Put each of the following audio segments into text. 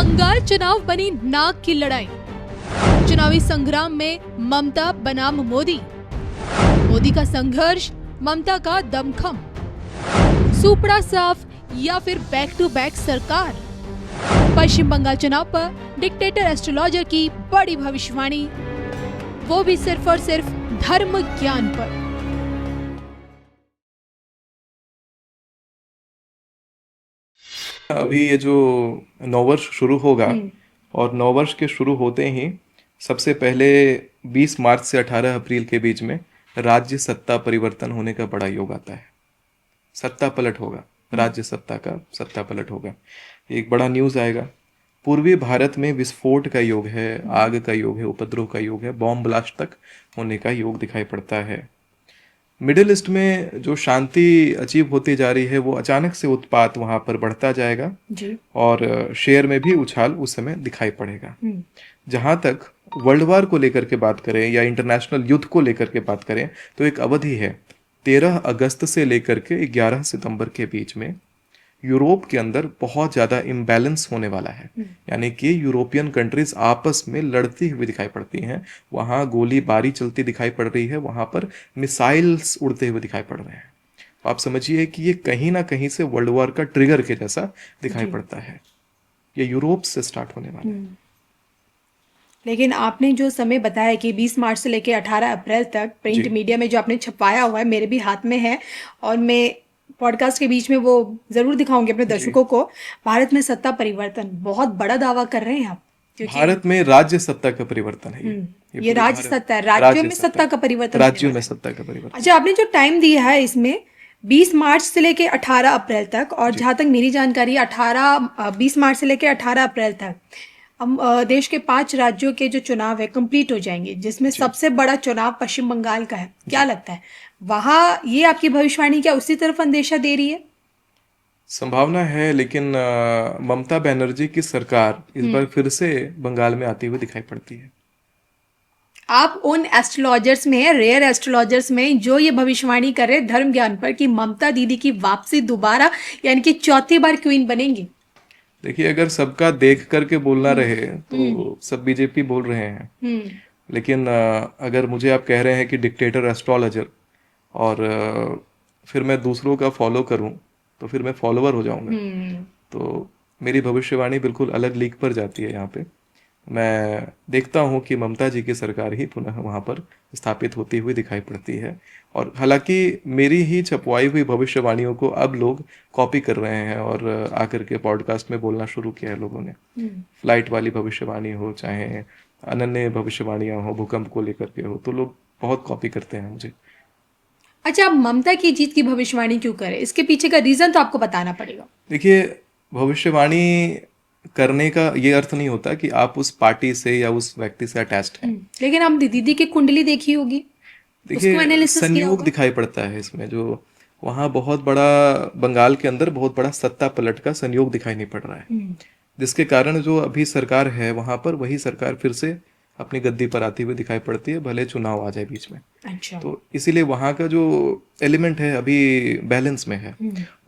बंगाल चुनाव बनी नाक की लड़ाई। चुनावी संग्राम में ममता बनाम मोदी, मोदी का संघर्ष, ममता का दमखम, सुपड़ा साफ या फिर बैक टू बैक सरकार। पश्चिम बंगाल चुनाव पर डिक्टेटर एस्ट्रोलॉजर की बड़ी भविष्यवाणी, वो भी सिर्फ और सिर्फ धर्म ज्ञान पर। अभी ये जो नववर्ष शुरू होगा और नववर्ष के शुरू होते ही सबसे पहले 20 मार्च से 18 अप्रैल के बीच में राज्य सत्ता परिवर्तन होने का बड़ा योग आता है। सत्ता पलट होगा, राज्य सत्ता का सत्ता पलट होगा। एक बड़ा न्यूज़ आएगा। पूर्वी भारत में विस्फोट का योग है, आग का योग है, उपद्रव का योग है, बॉम्ब ब्लास्ट तक होने का योग दिखाई पड़ता है। मिडिल ईस्ट में जो शांति अचीव होती जा रही है, वो अचानक से उत्पात वहां पर बढ़ता जाएगा जी। और शेयर में भी उछाल उस समय दिखाई पड़ेगा। जहां तक वर्ल्ड वार को लेकर के बात करें या इंटरनेशनल युद्ध को लेकर के बात करें तो एक अवधि है 13 अगस्त से लेकर के 11 सितंबर के बीच में यूरोप के अंदर बहुत ज़्यादा इम्बैलेंस होने वाला है। यानी कि यूरोपियन कंट्रीज आपस में लड़ती हुई दिखाई पड़ती हैं, वहाँ गोलीबारी चलती दिखाई पड़ रही है, वहाँ पर मिसाइल्स उड़ते हुए दिखाई पड़ रहे हैं। तो आप समझिए कि ये कहीं ना कहीं से वर्ल्ड वॉर का ट्रिगर के जैसा दिखाई पड़ता है। ये यूरोप से स्टार्ट होने वाला है। लेकिन आपने जो समय बताया कि 20 मार्च से लेकर 18 अप्रैल तक प्रिंट मीडिया में जो आपने छपवाया हुआ है, मेरे भी हाथ में है और मैं पॉडकास्ट के बीच में वो जरूर दिखाऊंगी अपने दर्शकों को। भारत में सत्ता परिवर्तन, बहुत बड़ा दावा कर रहे हैं आप, क्योंकि भारत में राज्य सत्ता का परिवर्तन है। ये राज्य सत्ता है, राज्यों में सत्ता का परिवर्तन, राज्यों में सत्ता का परिवर्तन। अच्छा, आपने जो टाइम दिया है इसमें 20 मार्च से लेकर 18 अप्रैल तक, और जहां तक मेरी जानकारी 20 मार्च से लेकर 18 अप्रैल तक हम देश के 5 राज्यों के जो चुनाव है कंप्लीट हो जाएंगे, जिसमें सबसे बड़ा चुनाव पश्चिम बंगाल का है। क्या लगता है वहाँ ये आपकी भविष्यवाणी क्या उसी तरफ अंदेशा दे रही है? संभावना है, लेकिन ममता बनर्जी की सरकार इस बार फिर से बंगाल में आती हुई दिखाई पड़ती है। आप उन एस्ट्रोलॉजर्स में, रेयर एस्ट्रोलॉजर्स में, जो ये भविष्यवाणी कर रहे धर्म ज्ञान पर कि ममता दीदी की वापसी दोबारा, यानी कि चौथी बार क्वीन बनेंगी। देखिए, अगर सबका देख करके बोलना रहे तो सब बीजेपी बोल रहे हैं, लेकिन अगर मुझे आप कह रहे हैं कि डिक्टेटर एस्ट्रोलॉजर और फिर मैं दूसरों का फॉलो करूं तो फिर मैं फॉलोवर हो जाऊंगा। तो मेरी भविष्यवाणी बिल्कुल अलग लीग पर जाती है। यहाँ पे मैं देखता हूँ कि ममता जी की सरकार ही पुनः वहाँ पर स्थापित होती हुई दिखाई पड़ती है। और हालांकि मेरी ही छपवाई हुई भविष्यवाणियों को अब लोग कॉपी कर रहे हैं और आकर के पॉडकास्ट में बोलना शुरू किया है लोगों ने। फ्लाइट वाली भविष्यवाणी हो, चाहे अनन्य भविष्यवाणियाँ हो, भूकंप को लेकर के हो, तो लोग बहुत कॉपी करते हैं मुझे। अच्छा, आप ममता की जीत की भविष्यवाणी क्यों करें? इसके पीछे का रीजन तो आपको बताना पड़ेगा। देखिए, भविष्यवाणी करने का ये अर्थ नहीं होता कि आप उस पार्टी से या उस व्यक्ति से अटैच्ड हैं। लेकिन हम दीदी की कुंडली देखी होगी, देखिए, संयोग दिखाई पड़ता है इसमें। जो वहाँ बहुत बड़ा, बंगाल के अंदर बहुत बड़ा सत्ता पलट का संयोग दिखाई नहीं पड़ रहा है, जिसके कारण जो अभी सरकार है वहाँ पर वही सरकार फिर से अपनी गद्दी पर आती हुई दिखाई पड़ती है, भले चुनाव आ जाए बीच में। अच्छा। तो इसीलिए वहाँ का जो एलिमेंट है अभी बैलेंस में है।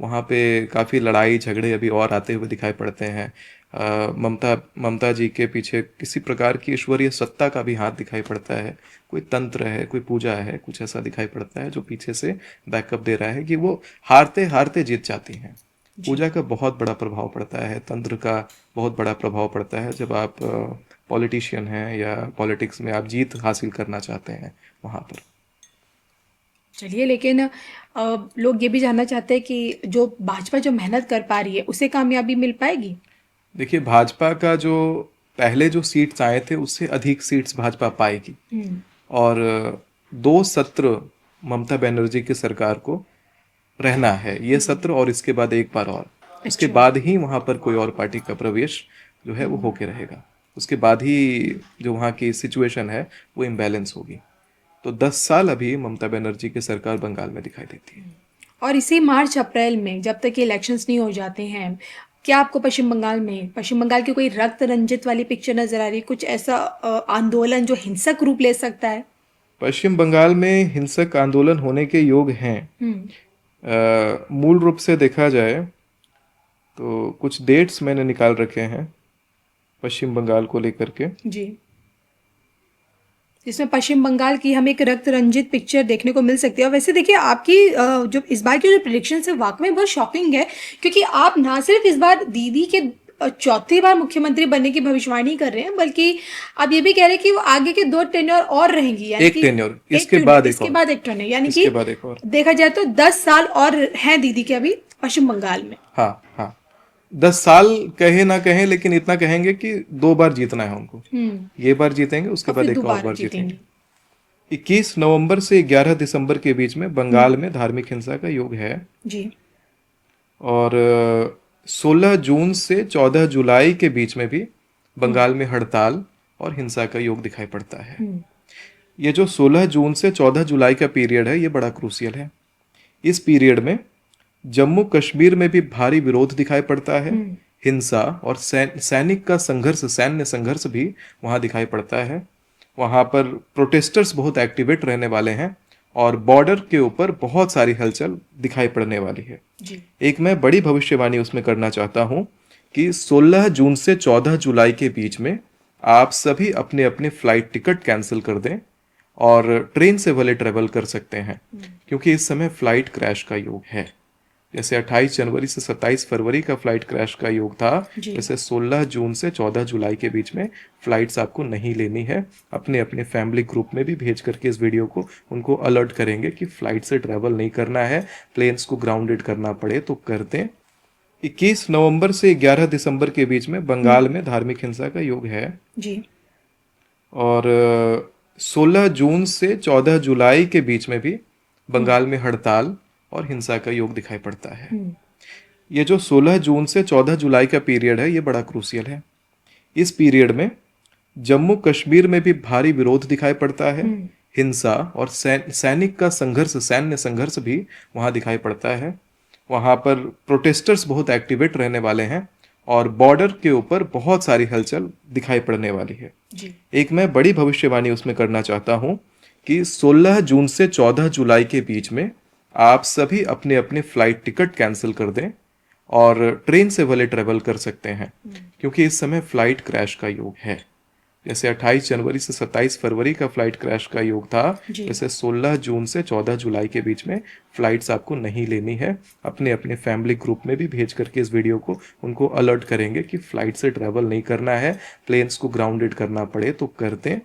वहाँ पे काफ़ी लड़ाई झगड़े अभी और आते हुए दिखाई पड़ते हैं। ममता जी के पीछे किसी प्रकार की ईश्वरीय सत्ता का भी हाथ दिखाई पड़ता है। कोई तंत्र है, कोई पूजा है, कुछ ऐसा दिखाई पड़ता है जो पीछे से बैकअप दे रहा है कि वो हारते हारते जीत जाती हैं। पूजा का बहुत बड़ा प्रभाव पड़ता है, तंत्र का बहुत बड़ा प्रभाव पड़ता है जब आप पॉलिटिशियन हैं या पॉलिटिक्स में आप जीत हासिल करना चाहते हैं वहाँ पर। चलिए, लेकिन लोग ये भी जानना चाहते हैं कि जो भाजपा जो मेहनत कर पा रही है उसे कामयाबी मिल पाएगी? देखिए, भाजपा का जो पहले जो सीट्स आए थे उससे अधिक सीट्स भाजपा पाएगी। और 2 सत्र ममता बनर्जी की सरकार को रहना है, ये सत्र और इसके बाद एक बार और, उसके बाद ही वहाँ पर कोई और पार्टी का प्रवेश जो है वो होके रहेगा। उसके बाद ही जो वहाँ की सिचुएशन है वो इम्बैलेंस होगी। तो 10 साल अभी ममता बनर्जी की सरकार बंगाल में दिखाई देती है। और इसी मार्च अप्रैल में जब तक इलेक्शंस नहीं हो जाते हैं, क्या आपको पश्चिम बंगाल की कोई रक्त रंजित वाली पिक्चर नजर आ रही है? कुछ ऐसा आंदोलन जो हिंसक रूप ले सकता है? पश्चिम बंगाल में हिंसक आंदोलन होने के योग हैं। मूल रूप से देखा जाए तो कुछ डेट्स मैंने निकाल रखे हैं। पश्चिम बंगाल को लेकर के। जी, इसमें पश्चिम बंगाल की हमें एक रक्त रंजित पिक्चर देखने को मिल सकती है। और वैसे देखिए आपकी जो इस बार की जो प्रिडिक्शन है वाकई में बहुत शॉकिंग है, क्योंकि आप ना सिर्फ इस बार दीदी के चौथी बार मुख्यमंत्री बनने की भविष्यवाणी कर रहे हैं, बल्कि आप ये भी कह रहे हैं कि वो आगे के 2 टेन्योर और रहेंगी, यानी एक कि टेन्योर, इसके बाद एक इसके और, बाद एक टेन्योर, यानी इसके कि बाद एक और। देखा जाए तो 10 साल और हैं दीदी के अभी पश्चिम बंगाल में। हाँ हाँ, 10 साल कहे ना कहें, लेकिन इतना कहेंगे कि 2 बार जीतना है उनको। ये बार जीतेंगे, उसके और बाद फिर एक और दोबारा बार जीतेंगे। जीतेंगे। 21 नवंबर से 11 दिसंबर के बीच में बंगाल में धार्मिक हिंसा का योग है। जी, और 16 जून से 14 जुलाई के बीच में भी बंगाल में हड़ताल और हिंसा का योग दिखाई पड़ता है। ये जो 16 जून से 14 जुलाई का पीरियड है, ये बड़ा क्रूसियल है। इस पीरियड में जम्मू कश्मीर में भी भारी विरोध दिखाई पड़ता है। हिंसा और सैनिक का संघर्ष, सैन्य संघर्ष भी वहां दिखाई पड़ता है। वहां पर प्रोटेस्टर्स बहुत एक्टिवेट रहने वाले हैं और बॉर्डर के ऊपर बहुत सारी हलचल दिखाई पड़ने वाली है। जी, एक मैं बड़ी भविष्यवाणी उसमें करना चाहता हूं कि 16 जून से 14 जुलाई के बीच में आप सभी अपने अपने फ्लाइट टिकट कैंसिल कर दें और ट्रेन से भले ट्रेवल कर सकते हैं, क्योंकि इस समय फ्लाइट क्रैश का योग है। जैसे 28 जनवरी से 27 फरवरी का फ्लाइट क्रैश का योग था, जी। जैसे 16 जून से 14 जुलाई के बीच में फ्लाइट्स आपको नहीं लेनी है। अपने अपने फैमिली ग्रुप में भी भेज करके इस वीडियो को उनको अलर्ट करेंगे कि फ्लाइट से ट्रैवल नहीं करना है, प्लेन्स को ग्राउंडेड करना पड़े तो कर दें। 21 नवंबर से 11 दिसंबर के बीच में बंगाल में धार्मिक हिंसा का योग है। जी, और 16 जून से 14 जुलाई के बीच में भी बंगाल में हड़ताल और हिंसा का योग दिखाई पड़ता है। ये जो 16 जून से 14 जुलाई का पीरियड है, ये बड़ा क्रूसियल है। इस पीरियड में जम्मू कश्मीर में भी भारी विरोध दिखाई पड़ता है। हिंसा और सैनिक का संघर्ष, सैन्य संघर्ष भी वहां दिखाई पड़ता है। वहां पर प्रोटेस्टर्स बहुत एक्टिवेट रहने वाले हैं और बॉर्डर के ऊपर बहुत सारी हलचल दिखाई पड़ने वाली है। जी, एक मैं बड़ी भविष्यवाणी उसमें करना चाहता हूं कि 16 जून से 14 जुलाई के बीच में आप सभी अपने अपने फ्लाइट टिकट कैंसिल कर दें और ट्रेन से भले ट्रेवल कर सकते हैं, क्योंकि इस समय फ्लाइट क्रैश का योग है। जैसे 28 जनवरी से 27 फरवरी का फ्लाइट क्रैश का योग था, जी। जैसे 16 जून से 14 जुलाई के बीच में फ्लाइट्स आपको नहीं लेनी है। अपने अपने फैमिली ग्रुप में भी भेज करके इस वीडियो को उनको अलर्ट करेंगे कि फ्लाइट से ट्रैवल नहीं करना है, प्लेन्स को ग्राउंडेड करना पड़े तो कर दें।